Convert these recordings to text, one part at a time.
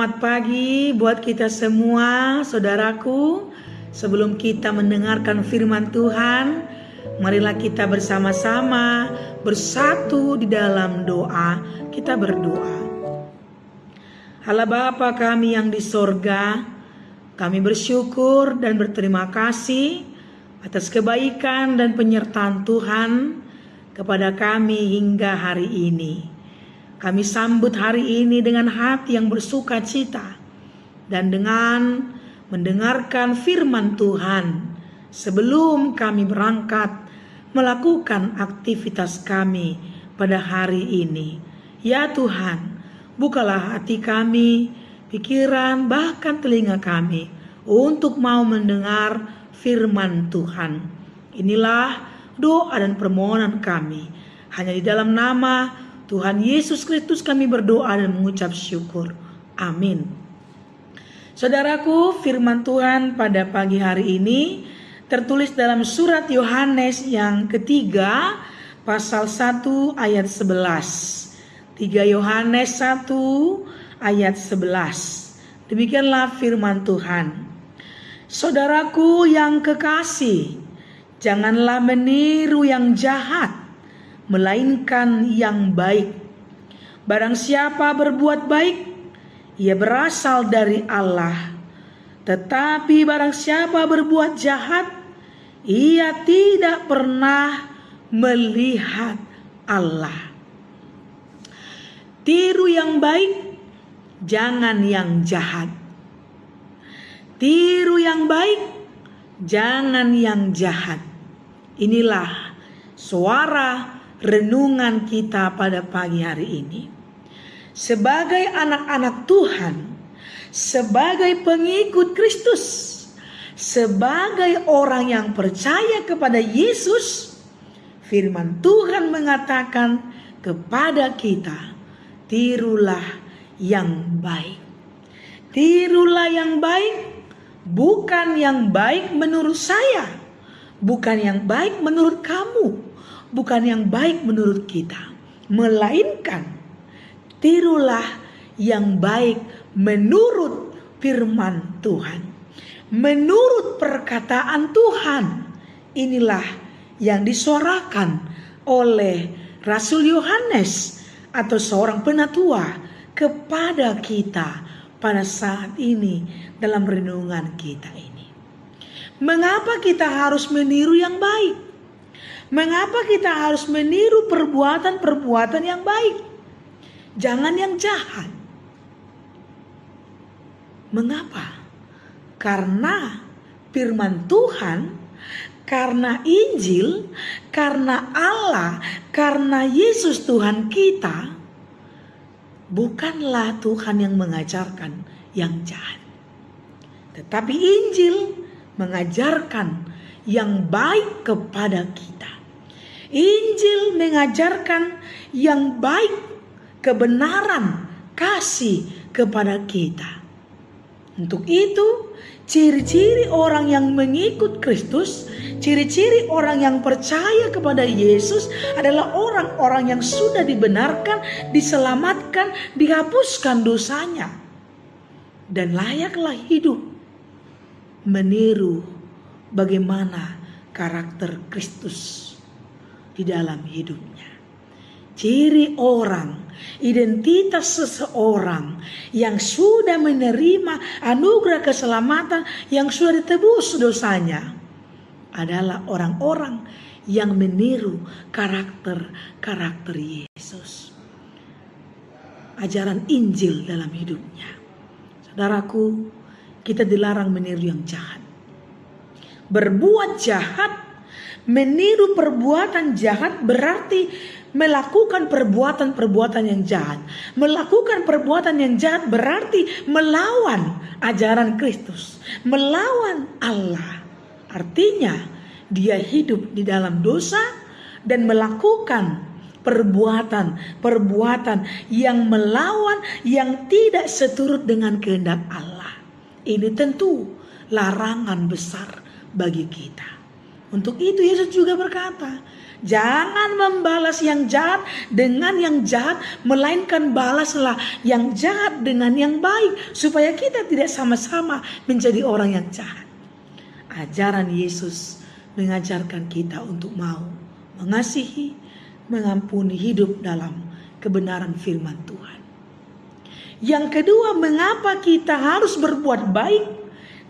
Selamat pagi buat kita semua, saudaraku. Sebelum kita mendengarkan firman Tuhan, marilah kita bersama-sama bersatu di dalam doa. Kita berdoa. Allah Bapa kami yang di sorga, kami bersyukur dan berterima kasih atas kebaikan dan penyertaan Tuhan kepada kami hingga hari ini. Kami sambut hari ini dengan hati yang bersuka cita dan dengan mendengarkan firman Tuhan sebelum kami berangkat melakukan aktivitas kami pada hari ini. Ya Tuhan, bukalah hati kami, pikiran, bahkan telinga kami untuk mau mendengar firman Tuhan. Inilah doa dan permohonan kami. Hanya di dalam nama Tuhan Yesus Kristus kami berdoa dan mengucap syukur. Amin. Saudaraku, firman Tuhan pada pagi hari ini tertulis dalam surat Yohanes yang ketiga, pasal 1 ayat 11. 3 Yohanes 1 ayat 11. Demikianlah firman Tuhan. Saudaraku yang kekasih, janganlah meniru yang jahat, melainkan yang baik. Barang siapa berbuat baik, ia berasal dari Allah. Tetapi barang siapa berbuat jahat, ia tidak pernah melihat Allah. Tiru yang baik, jangan yang jahat. Tiru yang baik, jangan yang jahat. Inilah suara renungan kita pada pagi hari ini. Sebagai anak-anak Tuhan, sebagai pengikut Kristus, sebagai orang yang percaya kepada Yesus, firman Tuhan mengatakan kepada kita, tirulah yang baik. Tirulah yang baik, bukan yang baik menurut saya, bukan yang baik menurut kamu, bukan yang baik menurut kita, melainkan tirulah yang baik menurut firman Tuhan, menurut perkataan Tuhan. Inilah yang disuarakan oleh Rasul Yohanes atau seorang penatua kepada kita pada saat ini dalam renungan kita ini. Mengapa kita harus meniru yang baik? Mengapa kita harus meniru perbuatan-perbuatan yang baik? Jangan yang jahat. Mengapa? Karena firman Tuhan, karena Injil, karena Allah, karena Yesus Tuhan kita, bukanlah Tuhan yang mengajarkan yang jahat. Tetapi Injil mengajarkan yang baik kepada kita. Injil mengajarkan yang baik, kebenaran, kasih kepada kita. Untuk itu, ciri-ciri orang yang mengikut Kristus, ciri-ciri orang yang percaya kepada Yesus adalah orang-orang yang sudah dibenarkan, diselamatkan, dihapuskan dosanya, dan layaklah hidup meniru bagaimana karakter Kristus di dalam hidupnya. Ciri orang, identitas seseorang yang sudah menerima anugerah keselamatan, yang sudah ditebus dosanya, adalah orang-orang yang meniru karakter Yesus. Ajaran Injil dalam hidupnya. Saudaraku, kita dilarang meniru yang jahat. Berbuat jahat, meniru perbuatan jahat berarti melakukan perbuatan-perbuatan yang jahat. Melakukan perbuatan yang jahat berarti melawan ajaran Kristus, melawan Allah. Artinya dia hidup di dalam dosa dan melakukan perbuatan-perbuatan yang melawan, yang tidak seturut dengan kehendak Allah. Ini tentu larangan besar bagi kita. Untuk itu Yesus juga berkata, Jangan membalas yang jahat dengan yang jahat, melainkan balaslah yang jahat dengan yang baik, supaya kita tidak sama-sama menjadi orang yang jahat. Ajaran Yesus mengajarkan kita untuk mau mengasihi, mengampuni, hidup dalam kebenaran firman Tuhan. Yang kedua, mengapa kita harus berbuat baik?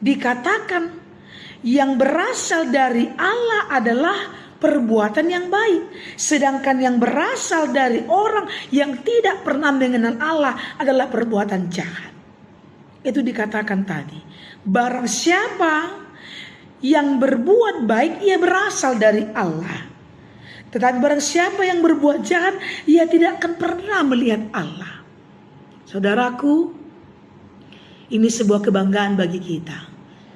Dikatakan yang berasal dari Allah adalah perbuatan yang baik, sedangkan yang berasal dari orang yang tidak pernah mengenal Allah adalah perbuatan jahat. Itu dikatakan tadi, barang siapa yang berbuat baik, ia berasal dari Allah. Tetapi barang siapa yang berbuat jahat, ia tidak akan pernah melihat Allah. Saudaraku, ini sebuah kebanggaan bagi kita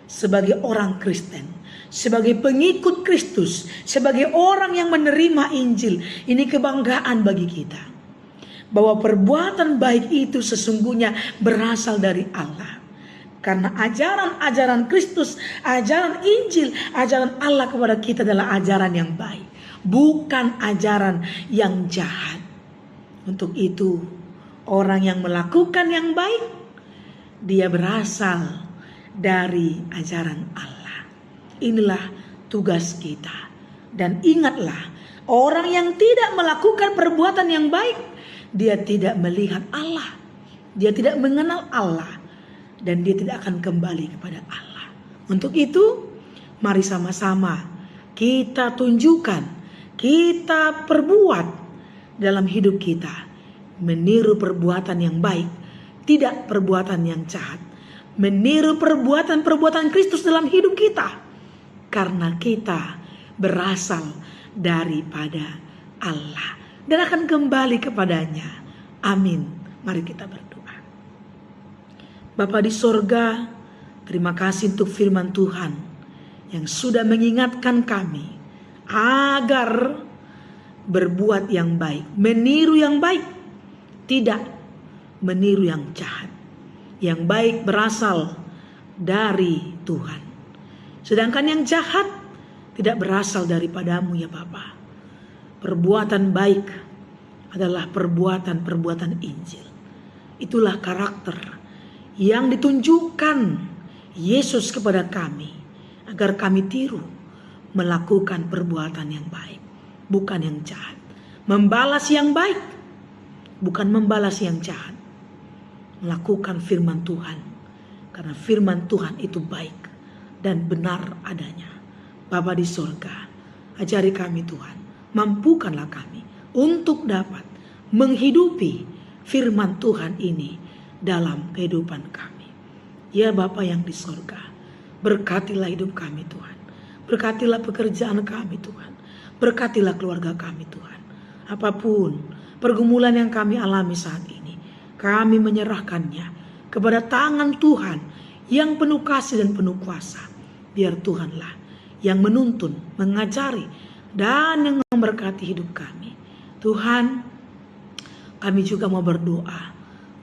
sebagai orang Kristen, sebagai pengikut Kristus, sebagai orang yang menerima Injil. Ini kebanggaan bagi kita, bahwa perbuatan baik itu sesungguhnya berasal dari Allah. Karena ajaran-ajaran Kristus, ajaran Injil, ajaran Allah kepada kita adalah ajaran yang baik, bukan ajaran yang jahat. Untuk itu, orang yang melakukan yang baik, dia berasal dari ajaran Allah. Inilah tugas kita. Dan ingatlah, orang yang tidak melakukan perbuatan yang baik, dia tidak melihat Allah, dia tidak mengenal Allah, dan dia tidak akan kembali kepada Allah. Untuk itu, mari sama-sama kita tunjukkan, kita perbuat dalam hidup kita, meniru perbuatan yang baik, tidak perbuatan yang jahat. Meniru perbuatan-perbuatan Kristus dalam hidup kita, karena kita berasal daripada Allah dan akan kembali kepadanya. Amin. Mari kita berdoa. Bapa di sorga, terima kasih untuk firman Tuhan yang sudah mengingatkan kami agar berbuat yang baik, meniru yang baik, tidak meniru yang jahat. Yang baik berasal dari Tuhan, sedangkan yang jahat tidak berasal daripadamu ya Bapa. Perbuatan baik adalah perbuatan-perbuatan Injil. Itulah karakter yang ditunjukkan Yesus kepada kami, agar kami tiru melakukan perbuatan yang baik, bukan yang jahat. Membalas yang baik, bukan membalas yang jahat. Melakukan firman Tuhan, karena firman Tuhan itu baik dan benar adanya. Bapa di sorga, ajari kami Tuhan, mampukanlah kami untuk dapat menghidupi firman Tuhan ini dalam kehidupan kami. Ya Bapa yang di sorga, berkatilah hidup kami Tuhan, berkatilah pekerjaan kami Tuhan, berkatilah keluarga kami Tuhan. Apapun pergumulan yang kami alami saat ini, kami menyerahkannya kepada tangan Tuhan yang penuh kasih dan penuh kuasa. Biar Tuhanlah yang menuntun, mengajari, dan yang memberkati hidup kami. Tuhan, kami juga mau berdoa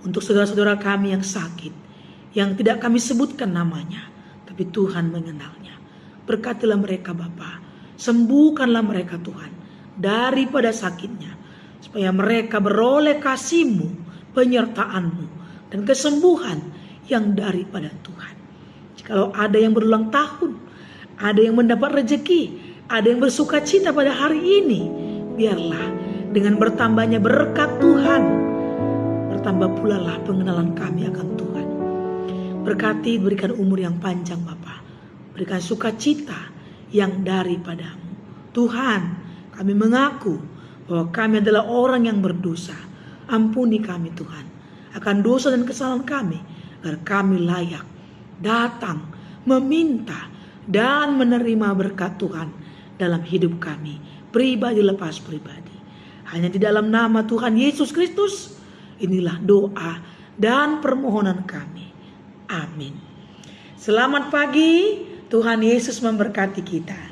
untuk saudara-saudara kami yang sakit, yang tidak kami sebutkan namanya, tapi Tuhan mengenalnya. Berkatilah mereka Bapa, sembuhkanlah mereka Tuhan daripada sakitnya, supaya mereka beroleh kasih-Mu, penyertaan-Mu, dan kesembuhan yang daripada Tuhan. Jikalau ada yang berulang tahun, ada yang mendapat rezeki, ada yang bersuka cita pada hari ini, biarlah dengan bertambahnya berkat Tuhan, bertambah pula lah pengenalan kami akan Tuhan. Berkati, berikan umur yang panjang Bapa, berikan sukacita yang daripada-Mu. Tuhan, kami mengaku bahwa kami adalah orang yang berdosa. Ampuni kami Tuhan akan dosa dan kesalahan kami, agar kami layak datang, meminta, dan menerima berkat Tuhan dalam hidup kami, pribadi lepas pribadi. Hanya di dalam nama Tuhan Yesus Kristus, inilah doa dan permohonan kami. Amin. Selamat pagi, Tuhan Yesus memberkati kita.